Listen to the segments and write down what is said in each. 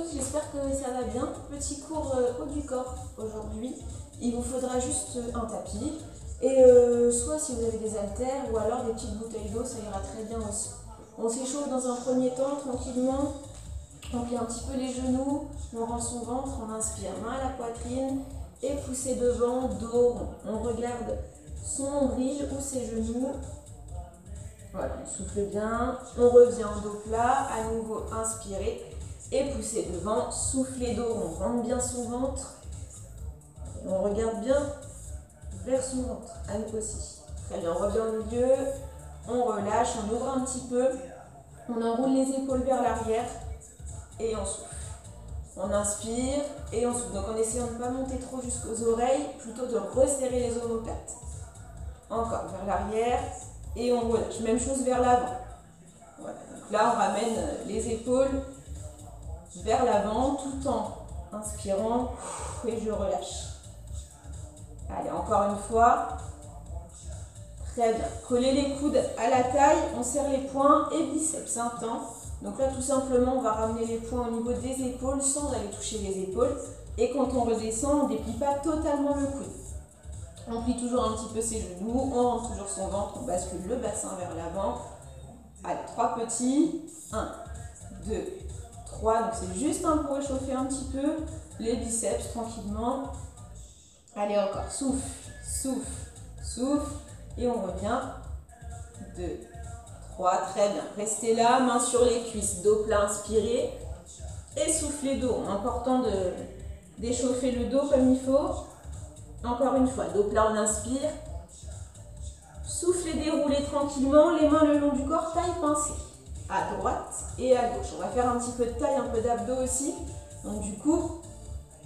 tous, j'espère que ça va bien. Petit cours haut du corps aujourd'hui. Il vous faudra juste un tapis et soit si vous avez des haltères ou alors des petites bouteilles d'eau, ça ira très bien aussi. On s'échauffe dans un premier temps tranquillement, on plie un petit peu les genoux, on rend son ventre, on inspire, main à la poitrine et poussez devant, dos rond. On regarde son nombril ou ses genoux. Voilà, on souffle bien, on revient en dos plat, à nouveau inspirez et poussez devant, soufflez dos rond, rentre bien son ventre, et on regarde bien vers son ventre, à nous aussi. Très bien, on revient au milieu, on relâche, on ouvre un petit peu, on enroule les épaules vers l'arrière et on souffle. On inspire et on souffle, donc en essayant de ne pas monter trop jusqu'aux oreilles, plutôt de resserrer les omoplates. Encore vers l'arrière. Et on relâche, même chose vers l'avant. Voilà. Donc là, on ramène les épaules vers l'avant tout en inspirant et je relâche. Allez, encore une fois. Très bien. Collez les coudes à la taille, on serre les poings et biceps un temps. Donc là, tout simplement, on va ramener les poings au niveau des épaules sans aller toucher les épaules. Et quand on redescend, on ne déplie pas totalement le coude. On plie toujours un petit peu ses genoux, on rentre toujours son ventre, on bascule le bassin vers l'avant. Allez, 3 petits. 1, 2, 3. Donc c'est juste pour réchauffer un petit peu les biceps tranquillement. Allez, encore. Souffle, souffle, souffle. Et on revient. 2, 3. Très bien. Restez là, main sur les cuisses, dos plat, inspirez. Et soufflez dos. Important d'échauffer le dos comme il faut. Encore une fois, dos plat, on inspire. Soufflez, déroulez tranquillement, les mains le long du corps, taille pincée. À droite et à gauche. On va faire un petit peu de taille, un peu d'abdos aussi. Donc du coup,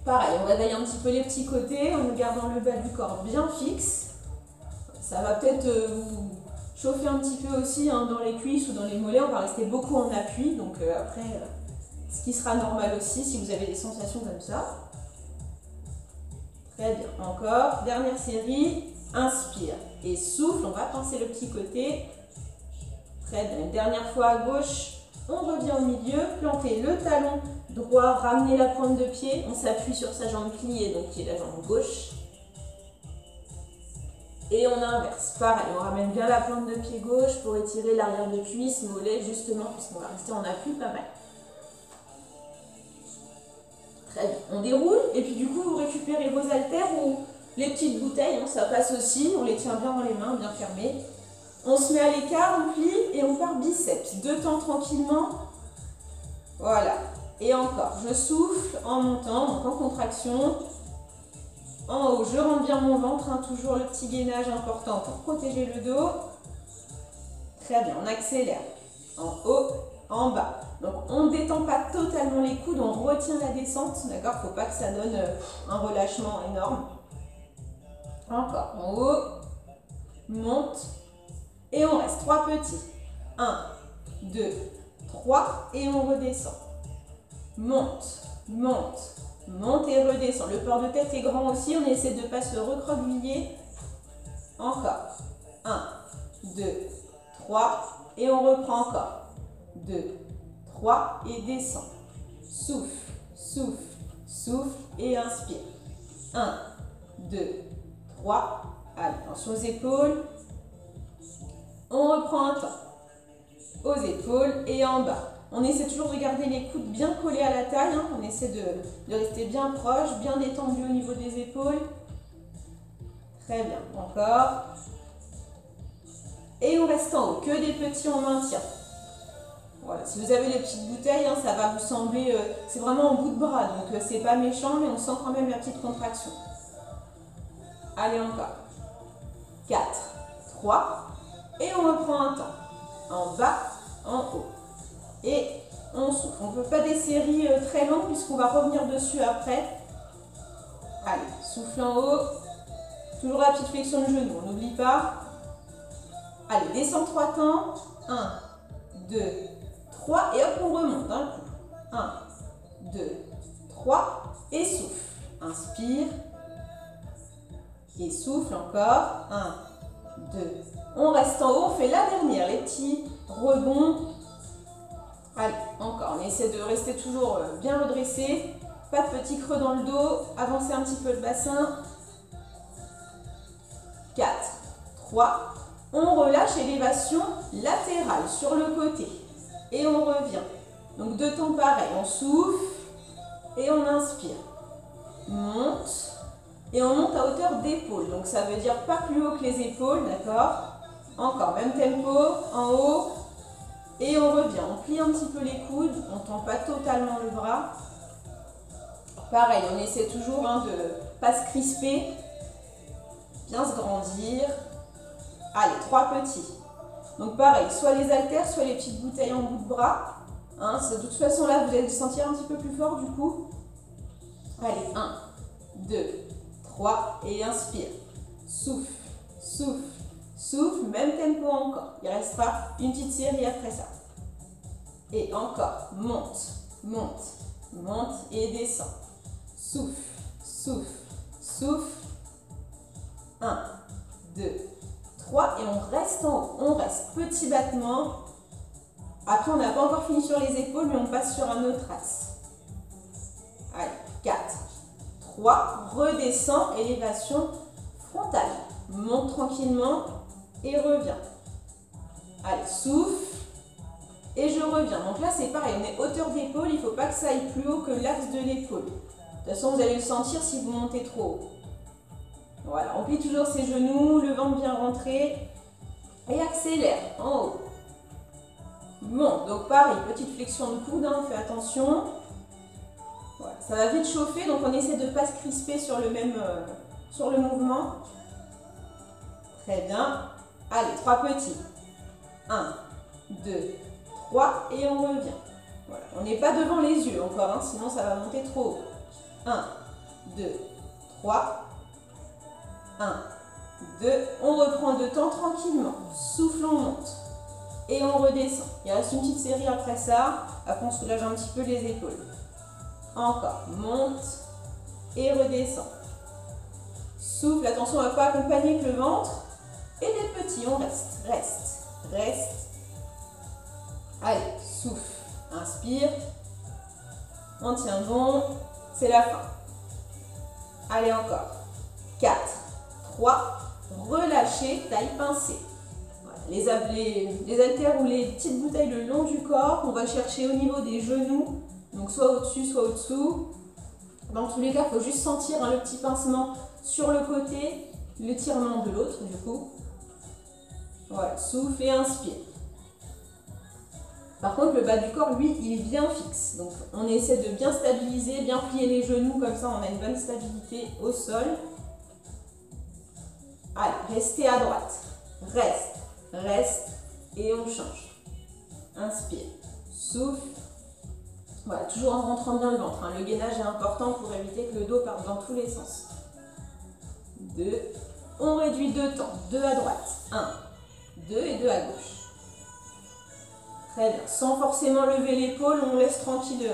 pareil, on réveille un petit peu les petits côtés en gardant le bas du corps bien fixe. Ça va peut-être vous chauffer un petit peu aussi dans les cuisses ou dans les mollets. On va rester beaucoup en appui. Donc après, ce qui sera normal aussi si vous avez des sensations comme ça. Très bien, encore, dernière série, inspire et souffle, on va pincer le petit côté. Très bien, une dernière fois à gauche, on revient au milieu, plantez le talon droit, ramenez la pointe de pied, on s'appuie sur sa jambe pliée, donc qui est la jambe gauche. Et on inverse, pareil, on ramène bien la pointe de pied gauche pour étirer l'arrière de cuisse, mollet justement, puisqu'on va rester en appui pas mal. Très bien. On déroule et puis du coup vous récupérez vos haltères ou les petites bouteilles, ça passe aussi, on les tient bien dans les mains, bien fermées. On se met à l'écart, on plie et on part biceps. 2 temps tranquillement. Voilà. Et encore, je souffle en montant, donc en contraction. En haut, je rentre bien mon ventre, toujours le petit gainage important pour protéger le dos. Très bien, on accélère. En haut, en bas. Donc on ne détend pas totalement les coudes, on retient la descente, d'accord? Il ne faut pas que ça donne un relâchement énorme. Encore, en haut, monte, et on reste 3 petits. 1, 2, 3, et on redescend. Monte, monte, monte et redescend. Le port de tête est grand aussi, on essaie de ne pas se recroqueviller. Encore, 1, 2, 3, et on reprend encore. 2, 3 et descend. Souffle, souffle, souffle et inspire. 1, 2, 3. Allez, attention aux épaules. On reprend un temps. Aux épaules et en bas. On essaie toujours de garder les coudes bien collés à la taille. On essaie de rester bien proche, bien détendu au niveau des épaules. Très bien. Encore. Et on reste en haut. Que des petits, on maintient. Voilà, si vous avez les petites bouteilles, ça va vous sembler, c'est vraiment en bout de bras, donc c'est pas méchant, mais on sent quand même la petite contraction. Allez, encore. 4, 3, et on reprend un temps. En bas, en haut. Et on souffle. On ne fait pas des séries très longues, puisqu'on va revenir dessus après. Allez, souffle en haut. Toujours la petite flexion de genou, on n'oublie pas. Allez, descend 3 temps. 1, 2, 3 et hop on remonte d'un coup. 1, 2, 3 et souffle. Inspire et souffle encore. 1, 2. On reste en haut, on fait la dernière, les petits rebonds. Allez, encore, on on essaie de rester toujours bien redressé. Pas de petits creux dans le dos. Avancez un petit peu le bassin. 4, 3. On relâche, élévation latérale sur le côté. Et on revient. Donc 2 temps pareil. On souffle et on inspire. Monte. Et on monte à hauteur d'épaule. Donc ça veut dire pas plus haut que les épaules, d'accord? Encore, même tempo, en haut. Et on revient. On plie un petit peu les coudes. On ne tend pas totalement le bras. Pareil, on essaie toujours de ne pas se crisper. Bien se grandir. Allez, 3 petits. Donc pareil, soit les haltères, soit les petites bouteilles en bout de bras. De toute façon, là, vous allez vous sentir un petit peu plus fort du coup. Allez, 1, 2, 3 et inspire. Souffle, souffle, souffle. Même tempo encore. Il restera une petite série après ça. Et encore. Monte, monte, monte et descend. Souffle, souffle, souffle. 1, 2, 3 et on reste en haut. On reste. Petit battement. Après, on n'a pas encore fini sur les épaules, mais on passe sur un autre axe. Allez, 4, 3, redescend, élévation frontale. Monte tranquillement et reviens. Allez, souffle et je reviens. Donc là, c'est pareil, on est hauteur d'épaule, il ne faut pas que ça aille plus haut que l'axe de l'épaule. De toute façon, vous allez le sentir si vous montez trop haut. Voilà, on plie toujours ses genoux, le ventre bien rentré et accélère en haut. Bon, donc pareil, petite flexion de coude, fais attention. Voilà, ça va vite chauffer, donc on essaie de ne pas se crisper sur le mouvement. Très bien. Allez, 3 petits. 1, 2, 3 et on revient. Voilà, on n'est pas devant les yeux encore, sinon ça va monter trop haut. 1, 2, 3. 1, 2, on reprend 2 temps tranquillement. Souffle, on monte. Et on redescend. Il reste une petite série après ça. Après, on soulage un petit peu les épaules. Encore. Monte et redescend. Souffle. Attention, on ne va pas accompagner que le ventre. Et les petits, on reste. Reste. Reste. Allez, souffle. Inspire. On tient bon. C'est la fin. Allez, encore. 4, 3. Relâchez, taille pincée. Les haltères ou les petites bouteilles le long du corps, on va chercher au niveau des genoux, donc soit au-dessus, soit au-dessous. Dans tous les cas, il faut juste sentir le petit pincement sur le côté, le tirement de l'autre du coup. Voilà, souffle et inspire. Par contre, le bas du corps, lui, il est bien fixe. Donc, on essaie de bien stabiliser, bien plier les genoux, comme ça on a une bonne stabilité au sol. Allez, restez à droite. Reste. Reste et on change. Inspire, souffle. Voilà, toujours en rentrant bien le ventre. Le gainage est important pour éviter que le dos parte dans tous les sens. 2. On réduit 2 temps. 2 à droite. 1, 2 et 2 à gauche. Très bien. Sans forcément lever l'épaule, on laisse tranquille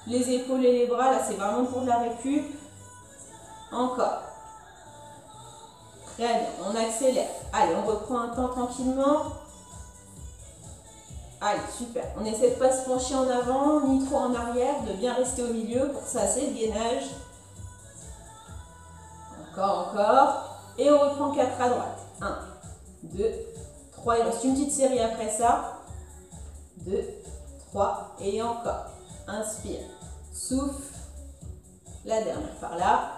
les épaules et les bras. Là, c'est vraiment pour de la récup. Encore. Très bien, on accélère. Allez, on reprend un temps tranquillement. Allez, super. On essaie de ne pas se pencher en avant, ni trop en arrière, de bien rester au milieu. Pour ça, c'est le gainage. Encore, encore. Et on reprend 4 à droite. 1, 2, 3. Il reste une petite série après ça. 2, 3. Et encore. Inspire. Souffle. La dernière par là.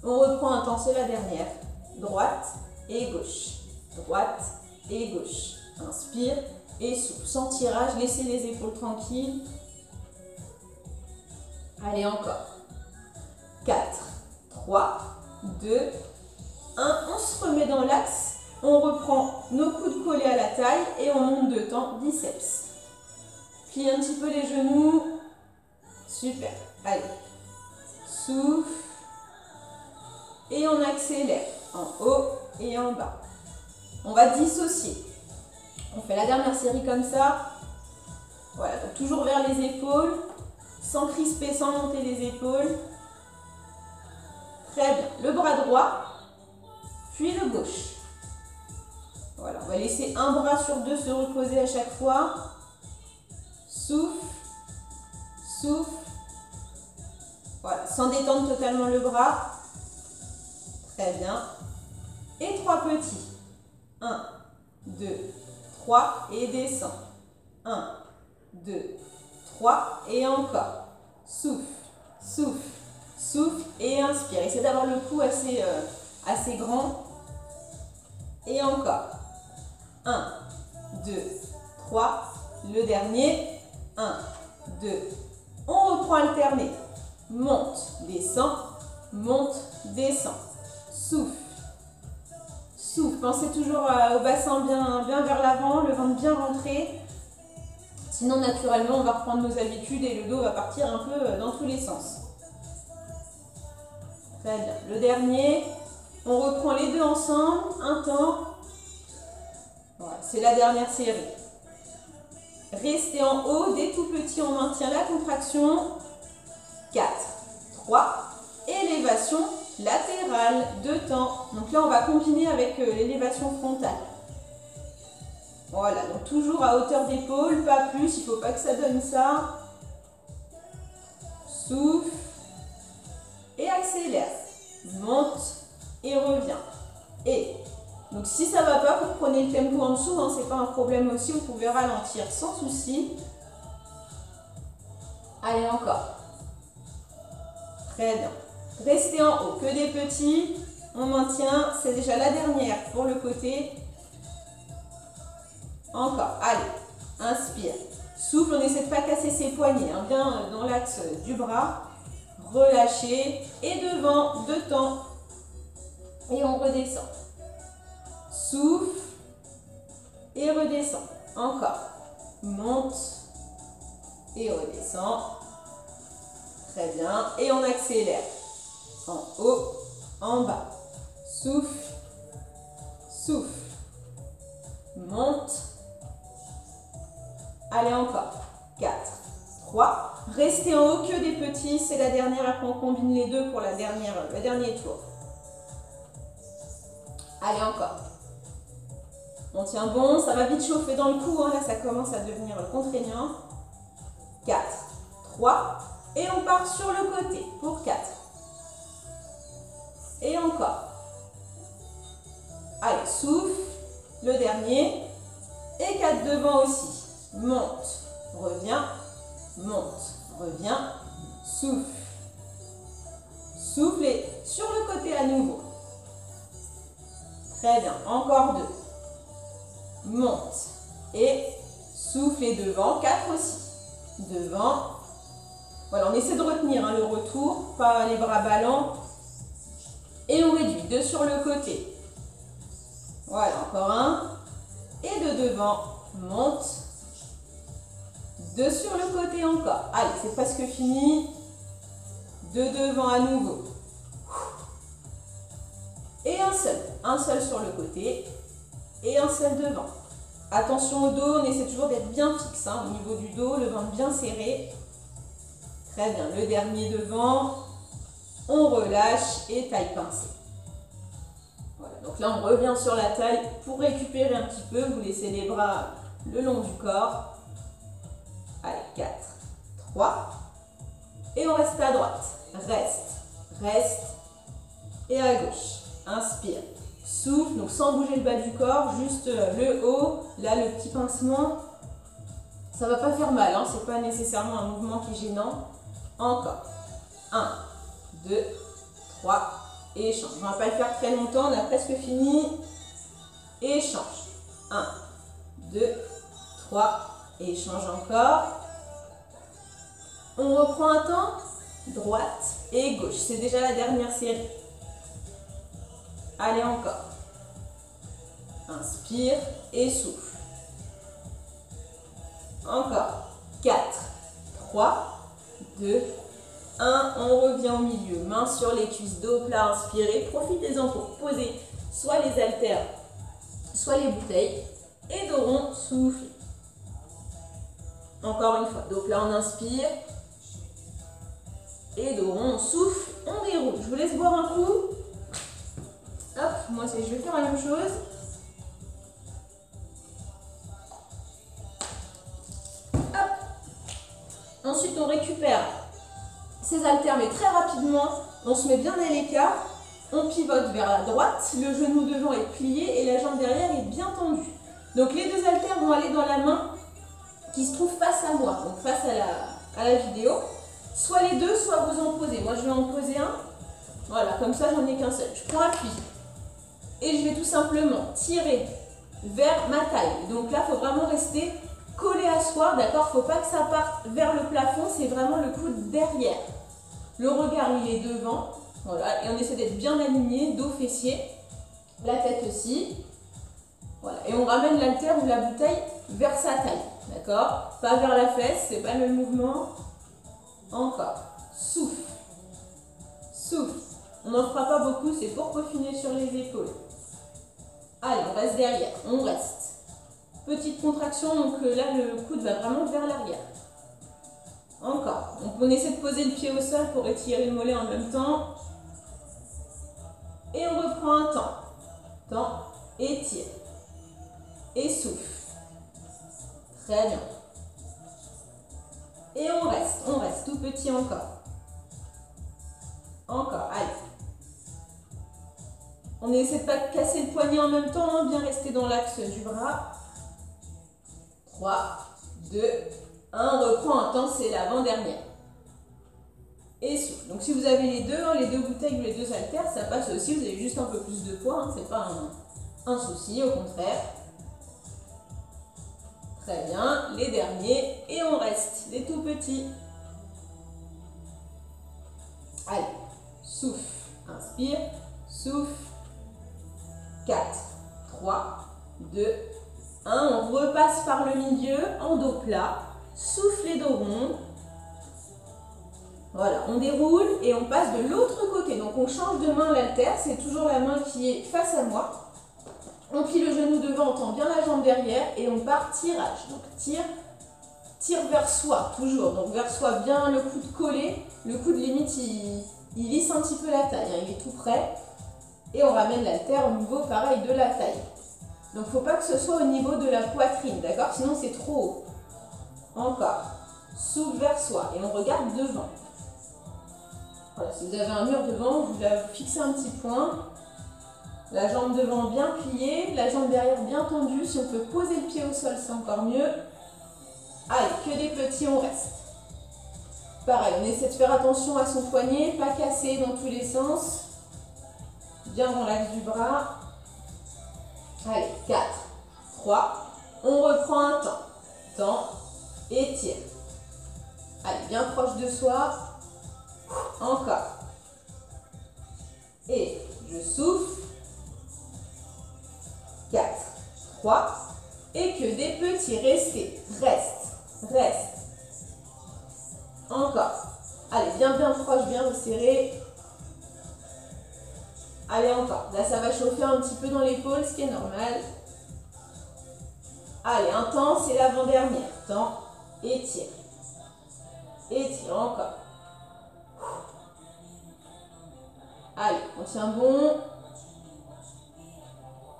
On reprend un temps, c'est la dernière. Droite et gauche. Droite et gauche. Inspire et souffle. Sans tirage, laissez les épaules tranquilles. Allez, encore. 4, 3, 2, 1. On se remet dans l'axe. On reprend nos coudes collés à la taille et on monte 2 temps, biceps. Plie un petit peu les genoux. Super. Allez. Souffle. Et on accélère en haut et en bas. On va dissocier. On fait la dernière série comme ça. Voilà, donc toujours vers les épaules, sans crisper, sans monter les épaules. Très bien. Le bras droit, puis le gauche. Voilà, on va laisser un bras sur deux se reposer à chaque fois. souffle, souffle. Voilà, sans détendre totalement le bras. Très bien. Et 3 petits. 1, 2, 3 et descend. 1, 2, 3 et encore. Souffle, souffle, souffle et inspire. Essayez d'avoir le cou assez grand. Et encore. 1, 2, 3. Le dernier. 1, 2. On reprend alterner. Monte, descend, monte, descend. Souffle. Souffle. Pensez toujours au bassin bien vers l'avant, le ventre bien rentré. Sinon, naturellement, on va reprendre nos habitudes et le dos va partir un peu dans tous les sens. Très bien. Le dernier, on reprend les deux ensemble, un temps. Voilà, c'est la dernière série. Restez en haut, des tout petits, on maintient la contraction. 4, 3, élévation latérale, 2 temps. Donc là, on va combiner avec l'élévation frontale. Voilà, donc toujours à hauteur d'épaule, pas plus, il ne faut pas que ça donne ça. Souffle et accélère. Monte et revient. Et donc si ça ne va pas, vous prenez le tempo en dessous, hein, c'est pas un problème aussi, vous pouvez ralentir sans souci. Allez, encore. Très bien. Restez en haut, que des petits. On maintient, c'est déjà la dernière pour le côté. Encore, allez, inspire. Souffle, on essaie de ne pas casser ses poignets, hein, bien dans l'axe du bras. Relâchez. Et devant, 2 temps. Et on redescend. Souffle. Et redescend. Encore. Monte. Et redescend. Très bien. Et on accélère. En haut, en bas. Souffle. Souffle. Monte. Allez, encore. 4, 3. Restez en haut, que des petits. C'est la dernière. Après, on combine les deux pour le dernier tour. Allez, encore. On tient bon. Ça va vite chauffer dans le cou. Hein. Là, ça commence à devenir contraignant. 4, 3. Et on part sur le côté pour 4. Et encore. Allez, souffle. Le dernier. Et 4 devant aussi. Monte, revient, monte, revient, souffle. Souffle et sur le côté à nouveau. Très bien, encore 2. Monte et souffle et devant, 4 aussi. Devant. Voilà, on essaie de retenir hein, le retour, pas les bras ballants. Et on réduit, 2 sur le côté. Voilà, encore 1. Et de devant, monte. 2 sur le côté encore. Allez, c'est presque fini. 2 devant à nouveau. Et un seul sur le côté. Et un seul devant. Attention au dos, on essaie toujours d'être bien fixe hein, au niveau du dos, le ventre bien serré. Très bien, le dernier devant. On relâche et taille pincée. Voilà, donc là on revient sur la taille pour récupérer un petit peu. Vous laissez les bras le long du corps. Allez, 4, 3. Et on reste à droite. Reste. Et à gauche. Inspire. Souffle, donc sans bouger le bas du corps, juste le haut. Là, le petit pincement. Ça ne va pas faire mal, hein, c'est pas nécessairement un mouvement qui est gênant. Encore. 1, 2, 3. Et change. On ne va pas le faire très longtemps, on a presque fini. Et change. 1, 2, 3. Et change encore. On reprend un temps. Droite et gauche. C'est déjà la dernière série. Allez, encore. Inspire et souffle. Encore. 4, 3, 2, 1. On revient au milieu. Main sur les cuisses, dos plat, inspirez. Profitez-en pour poser soit les haltères, soit les bouteilles. Et dos rond, souffle. Encore une fois, dos plat, on inspire. Et dos rond, on souffle, on déroule. Je vous laisse boire un coup. Hop, moi je vais faire la même chose. Hop, Ensuite, on récupère ces haltères, mais très rapidement. On se met bien à l'écart. On pivote vers la droite. Le genou devant est plié et la jambe derrière est bien tendue. Donc, les deux haltères vont aller dans la main qui se trouve face à moi, donc face à la vidéo. Soit les deux, soit vous en posez. Moi, je vais en poser un. Voilà, comme ça, j'en ai qu'un seul. Je prends appui. Et je vais tout simplement tirer vers ma taille. Donc là, il faut vraiment rester collé à soi, d'accord? Il ne faut pas que ça parte vers le plafond, c'est vraiment le coude derrière. Le regard, il est devant. Voilà, et on essaie d'être bien aligné, dos, fessier. La tête aussi. Voilà, et on ramène l'haltère ou la bouteille vers sa taille, d'accord? Pas vers la fesse, c'est pas le même mouvement. Encore. Souffle. Souffle. On n'en fera pas beaucoup, c'est pour peaufiner sur les épaules. Allez, on reste derrière, on reste. Petite contraction, donc là le coude va vraiment vers l'arrière. Encore. Donc on essaie de poser le pied au sol pour étirer le mollet en même temps. Et on reprend un temps. Temps, étire. Et souffle. Très bien. Et on reste tout petit encore. Encore, allez. On essaie de ne pas casser le poignet en même temps, hein, bien rester dans l'axe du bras. 3, 2, 1, on reprend un temps, c'est l'avant-dernière. Et souffle. Donc si vous avez les deux bouteilles ou les deux haltères, ça passe aussi, vous avez juste un peu plus de poids, hein, c'est pas un souci, au contraire. Très bien, les derniers, et on reste, les tout petits. Allez, souffle, inspire, souffle. 4, 3, 2, 1. On repasse par le milieu en dos plat. Souffle les dos ronds. Voilà, on déroule et on passe de l'autre côté. Donc on change de main l'haltère. C'est toujours la main qui est face à moi. On plie le genou devant, on tend bien la jambe derrière et on part tirage. Donc tire vers soi, toujours. Donc vers soi, bien le coude collé. Le coude limite, il lisse un petit peu la taille. Hein, il est tout près. Et on ramène l'haltère au niveau, pareil, de la taille. Donc, il ne faut pas que ce soit au niveau de la poitrine, d'accord? Sinon, c'est trop haut. Encore. Souffle vers soi et on regarde devant. Voilà, si vous avez un mur devant, vous fixez un petit point. La jambe devant bien pliée, la jambe derrière bien tendue. Si on peut poser le pied au sol, c'est encore mieux. Allez, que des petits, on reste. Pareil, on essaie de faire attention à son poignet, pas casser dans tous les sens. Bien dans l'axe du bras. Allez, 4, 3, on reprend un temps. Temps, étire. Allez, bien proche de soi. Encore. Et je souffle. 4, 3. Et que des petits, restez. Reste. Encore. Allez, bien proche, bien resserré. Allez, encore. Là, ça va chauffer un petit peu dans l'épaule, ce qui est normal. Allez, un temps, c'est l'avant-dernière. Temps, étire. Étire, encore. Allez, on tient bon.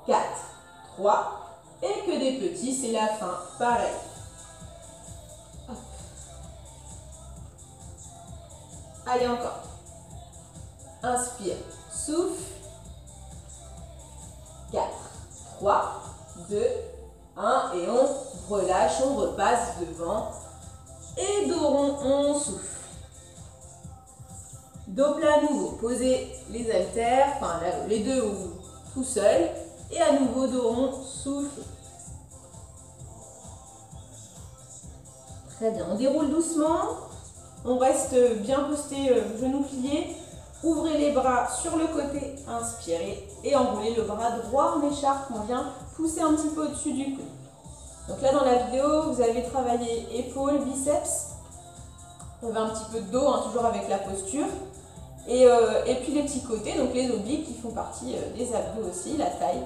4, 3. Et que des petits, c'est la fin. Pareil. Hop. Allez, encore. Inspire, souffle. 4, 3, 2, 1 et on relâche, on repasse devant. Et dos rond, on souffle. Dos plat à nouveau, posez les haltères, enfin les deux ou tout seul. Et à nouveau dos rond, souffle. Très bien, on déroule doucement. On reste bien posté, genoux pliés. Ouvrez les bras sur le côté, inspirez et enroulez le bras droit en écharpe. On vient pousser un petit peu au-dessus du cou. Donc là dans la vidéo, vous avez travaillé épaules, biceps. On va un petit peu de dos, hein, toujours avec la posture. Et puis les petits côtés, donc les obliques qui font partie des abdos aussi, la taille.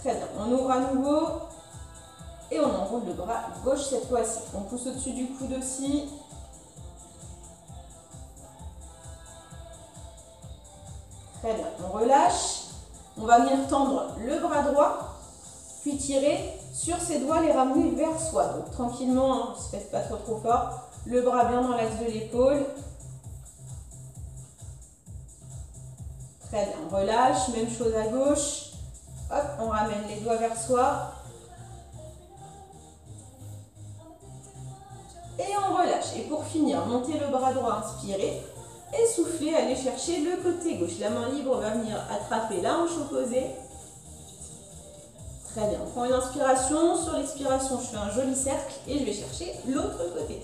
Très bien, on ouvre à nouveau et on enroule le bras gauche cette fois-ci. On pousse au-dessus du coude aussi. Très bien, on relâche, on va venir tendre le bras droit, puis tirer sur ses doigts, les ramener vers soi. Donc tranquillement, hein, ne se faites pas trop fort. Le bras bien dans l'axe de l'épaule. Très bien, on relâche, même chose à gauche. Hop, on ramène les doigts vers soi. Et on relâche. Et pour finir, montez le bras droit, inspirez. Et soufflez, allez chercher le côté gauche. La main libre va venir attraper la hanche opposée. Très bien, on prend une inspiration. Sur l'expiration, je fais un joli cercle et je vais chercher l'autre côté.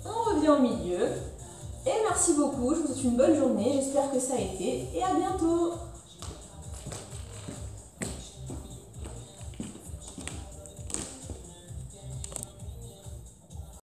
On revient au milieu. Et merci beaucoup, je vous souhaite une bonne journée. J'espère que ça a été. Et à bientôt!